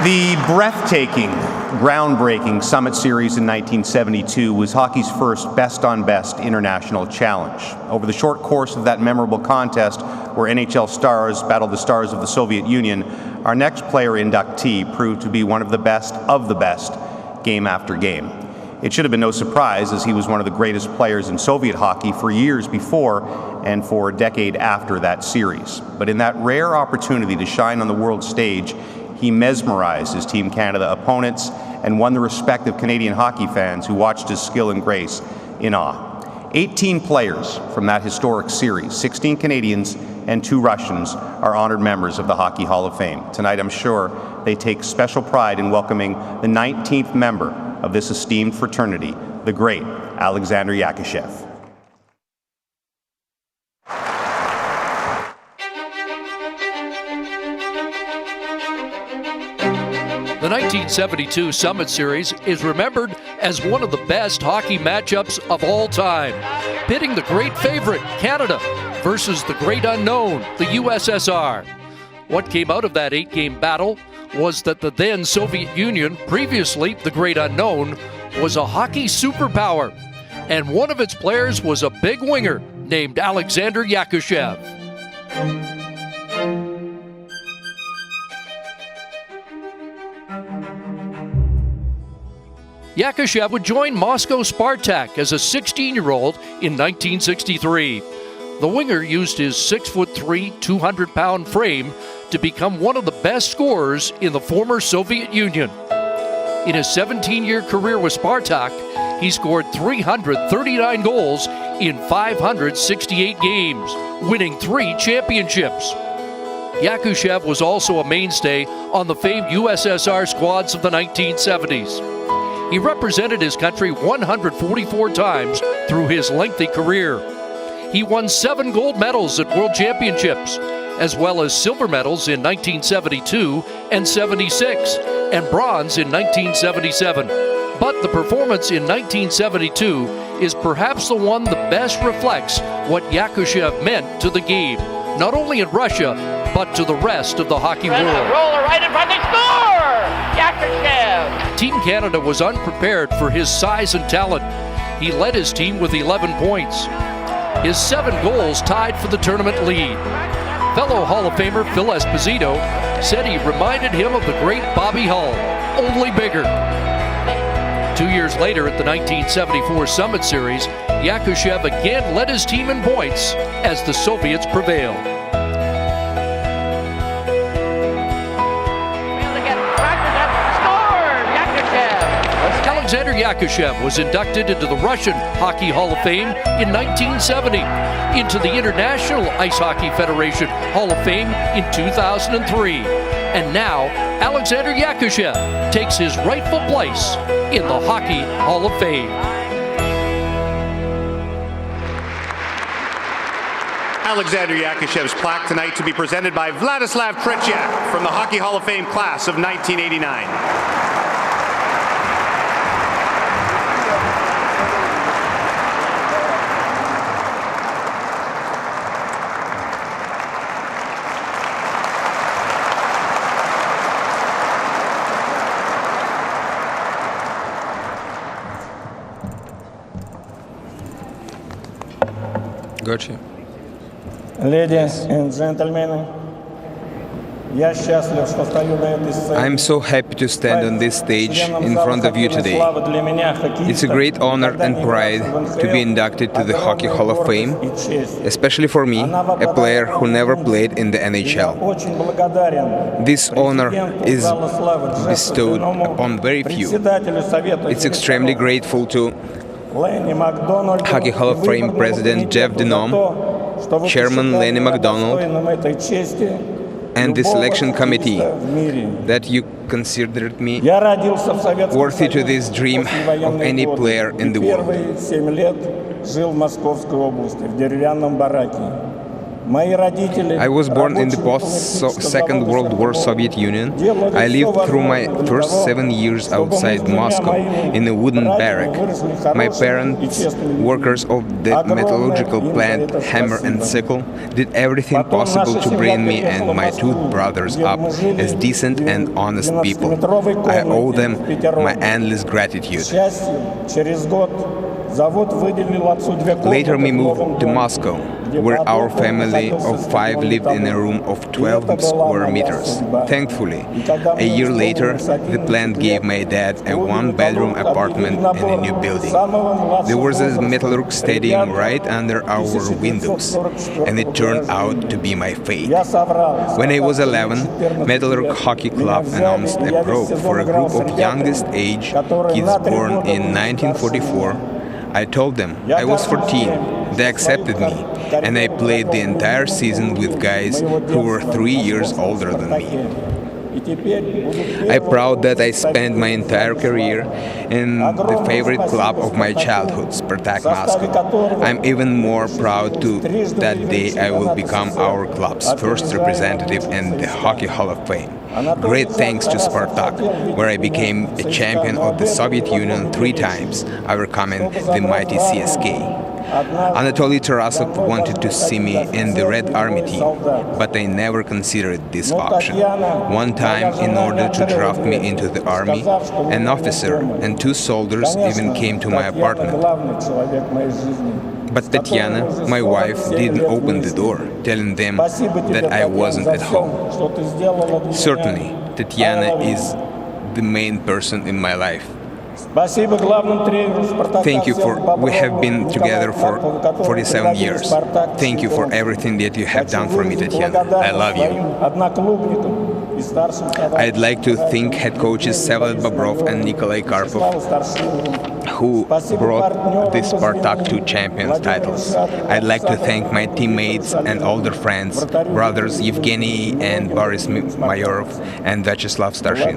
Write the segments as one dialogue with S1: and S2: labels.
S1: The breathtaking, groundbreaking Summit Series in 1972 was hockey's first best-on-best international challenge. Over the short course of that memorable contest, where NHL stars battled the stars of the Soviet Union, our next player inductee proved to be one of the best, game after game. It should have been no surprise, as he was one of the greatest players in Soviet hockey for years before and for a decade after that series. But in that rare opportunity to shine on the world stage, he mesmerized his Team Canada opponents and won the respect of Canadian hockey fans who watched his skill and grace in awe. 18 players from that historic series, 16 Canadians and 2 Russians, are honored members of the Hockey Hall of Fame. Tonight, I'm sure they take special pride in welcoming the 19th member of this esteemed fraternity, the great Aleksander Yakushev.
S2: The 1972 Summit Series is remembered as one of the best hockey matchups of all time, pitting the great favorite, Canada, versus the great unknown, the USSR. What came out of that 8-game battle was that the then Soviet Union, previously the great unknown, was a hockey superpower, and one of its players was a big winger named Aleksander Yakushev. Yakushev would join Moscow Spartak as a 16-year-old in 1963. The winger used his 6'3", 200-pound frame to become one of the best scorers in the former Soviet Union. In his 17-year career with Spartak, he scored 339 goals in 568 games, winning 3 championships. Yakushev was also a mainstay on the famed USSR squads of the 1970s. He represented his country 144 times through his lengthy career. He won 7 gold medals at World Championships, as well as silver medals in 1972 and 76, and bronze in 1977. But the performance in 1972 is perhaps the one that best reflects what Yakushev meant to the game, not only in Russia, but to the rest of the hockey world.
S3: Roller right in front, they score! Yakushev!
S2: Team Canada was unprepared for his size and talent. He led his team with 11 points. His 7 goals tied for the tournament lead. Fellow Hall of Famer Phil Esposito said he reminded him of the great Bobby Hull, only bigger. 2 years later at the 1974 Summit Series, Yakushev again led his team in points as the Soviets prevailed. Aleksander Yakushev was inducted into the Russian Hockey Hall of Fame in 1970, into the International Ice Hockey Federation Hall of Fame in 2003, and now Aleksander Yakushev takes his rightful place in the Hockey Hall of Fame.
S1: Aleksander Yakushev's plaque tonight to be presented by Vladislav Tretiak from the Hockey Hall of Fame class of 1989.
S4: Gotcha.
S5: Ladies and gentlemen,
S4: I'm so happy to stand on this stage in front of you today. It's a great honor and pride to be inducted to the Hockey Hall of Fame, especially for me, a player who never played in the NHL. This honor is bestowed upon very few. It's extremely grateful to Hockey Hall of Fame President Jeff Denom, Chairman Lenny McDonald, and the selection committee that you considered me worthy to this dream of any player in the world. I was born in the post-Second World War Soviet Union. I lived through my first 7 years outside Moscow in a wooden barrack. My parents, workers of the metallurgical plant Hammer and Sickle, did everything possible to bring me and my two brothers up as decent and honest people. I owe them my endless gratitude. Later we moved to Moscow, where our family of 5 lived in a room of 12 square meters. Thankfully, a year later, the plant gave my dad a 1-bedroom apartment in a new building. There was a Metallurg stadium right under our windows, and it turned out to be my fate. When I was 11, Metallurg Hockey Club announced a probe for a group of youngest age kids born in 1944. I told them I was 14. They accepted me, and I played the entire season with guys who were 3 years older than me. I'm proud that I spent my entire career in the favorite club of my childhood, Spartak Moscow. I'm even more proud to that day I will become our club's first representative in the Hockey Hall of Fame. Great thanks to Spartak, where I became a champion of the Soviet Union 3 times, overcoming the mighty CSK. Anatoly Tarasov wanted to see me in the Red Army team, but I never considered this option. One time, in order to draft me into the army, an officer and 2 soldiers even came to my apartment. But Tatiana, my wife, didn't open the door, telling them that I wasn't at home. Certainly, Tatiana is the main person in my life. Thank you we have been together for 47 years. Thank you for everything that you have done for me, Tatiana. I love you. I'd like to thank head coaches Vsevolod Bobrov and Nikolai Karpov, who brought the Spartak 2 champions titles. I'd like to thank my teammates and older friends, brothers Yevgeny and Boris Mayorov and Vyacheslav Starshin.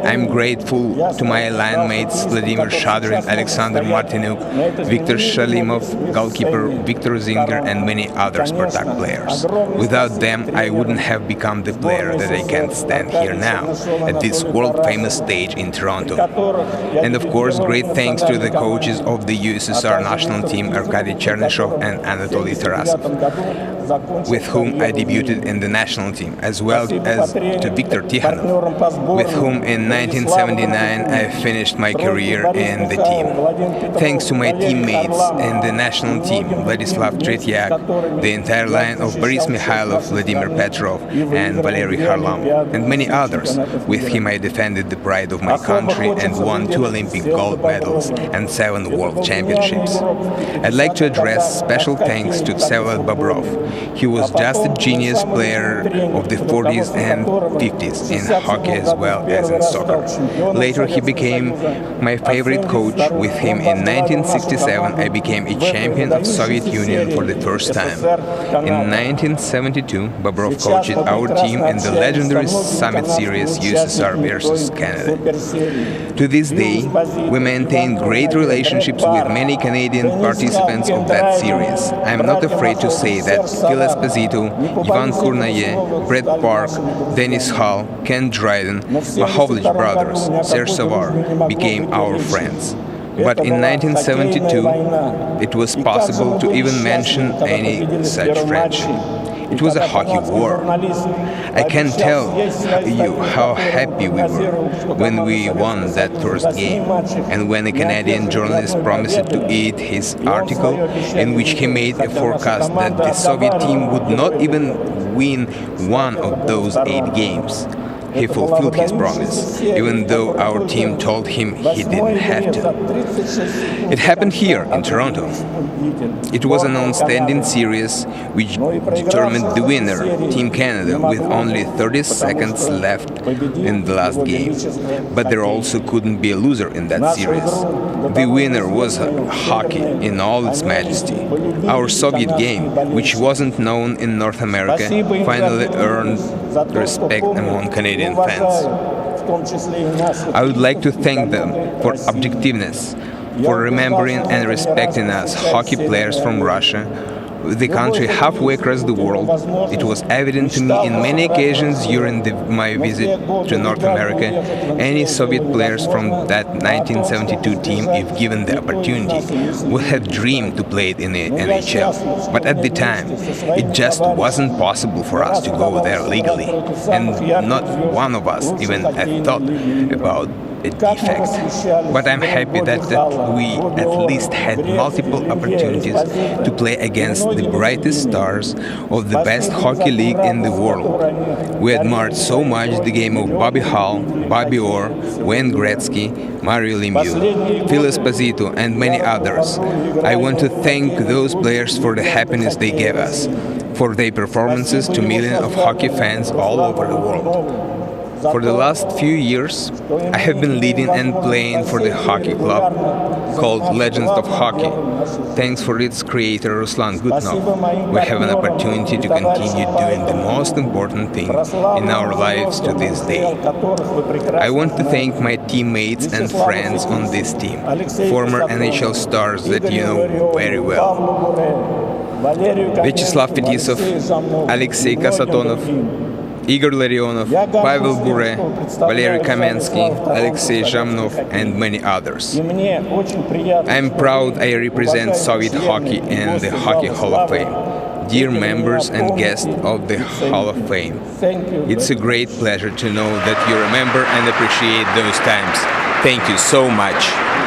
S4: I'm grateful to my line mates Vladimir Shadrin, Alexander Martinuk, Viktor Shalimov, goalkeeper Viktor Zinger, and many other Spartak players. Without them, I wouldn't have become the player that I can stand here now, at this world-famous stage in Toronto. And of course, great thanks to the coaches of the USSR national team, Arkady Chernyshov and Anatoly Tarasov, with whom I debuted in the national team, as well as to Viktor Tikhanov, with whom in 1979 I finished my career in the team. Thanks to my teammates in the national team, Vladislav Tretyak, the entire line of Boris Mikhailov, Vladimir Petrov, and Valery Harlam, and many others. With him I defended the pride of my country and won 2 Olympic gold medals and 7 world championships. I'd like to address special thanks to Vsevolod Bobrov. He was just a genius player of the 40s and 50s in hockey as well as in soccer. Later he became my favorite coach. With him in 1967 I became a champion of Soviet Union for the first time. In 1972 Bobrov coached our team in the legendary Summit Series USSR versus Canada. To this day, we maintain great relationships with many Canadian participants of that series. I am not afraid to say that Phil Esposito, Ivan Kurnaye, Brett Park, Dennis Hall, Ken Dryden, Mahovlich brothers, Serge Savard became our friends. But in 1972, it was possible to even mention any such friendship. It was a hockey war. I can tell you how happy we were when we won that first game, and when a Canadian journalist promised to edit his article in which he made a forecast that the Soviet team would not even win one of those 8 games. He fulfilled his promise, even though our team told him he didn't have to. It happened here in Toronto. It was an outstanding series which determined the winner, Team Canada, with only 30 seconds left in the last game. But there also couldn't be a loser in that series. The winner was hockey in all its majesty. Our Soviet game, which wasn't known in North America, finally earned respect among Canadian fans. I would like to thank them for objectiveness, for remembering and respecting us hockey players from Russia with the country halfway across the world. It was evident to me in many occasions during my visit to North America. Any Soviet players from that 1972 team, if given the opportunity, would have dreamed to play in the NHL. But at the time, it just wasn't possible for us to go there legally, and not one of us even had thought about a defect. But I'm happy that we at least had multiple opportunities to play against the brightest stars of the best hockey league in the world. We admired so much the game of Bobby Hull, Bobby Orr, Wayne Gretzky, Mario Lemieux, Phil Esposito, and many others. I want to thank those players for the happiness they gave us, for their performances to millions of hockey fans all over the world. For the last few years, I have been leading and playing for the hockey club called Legends of Hockey. Thanks for its creator Ruslan Gutnov, we have an opportunity to continue doing the most important thing in our lives to this day. I want to thank my teammates and friends on this team, former NHL stars that you know very well. Vyacheslav Fetisov, Alexei Kasatonov, Igor Larionov, Pavel Bure, Valery Kamensky, Alexei Zhamnov, and many others. I am proud I represent Soviet hockey in the Hockey Hall of Fame. Dear members and guests of the Hall of Fame, it's a great pleasure to know that you remember and appreciate those times. Thank you so much.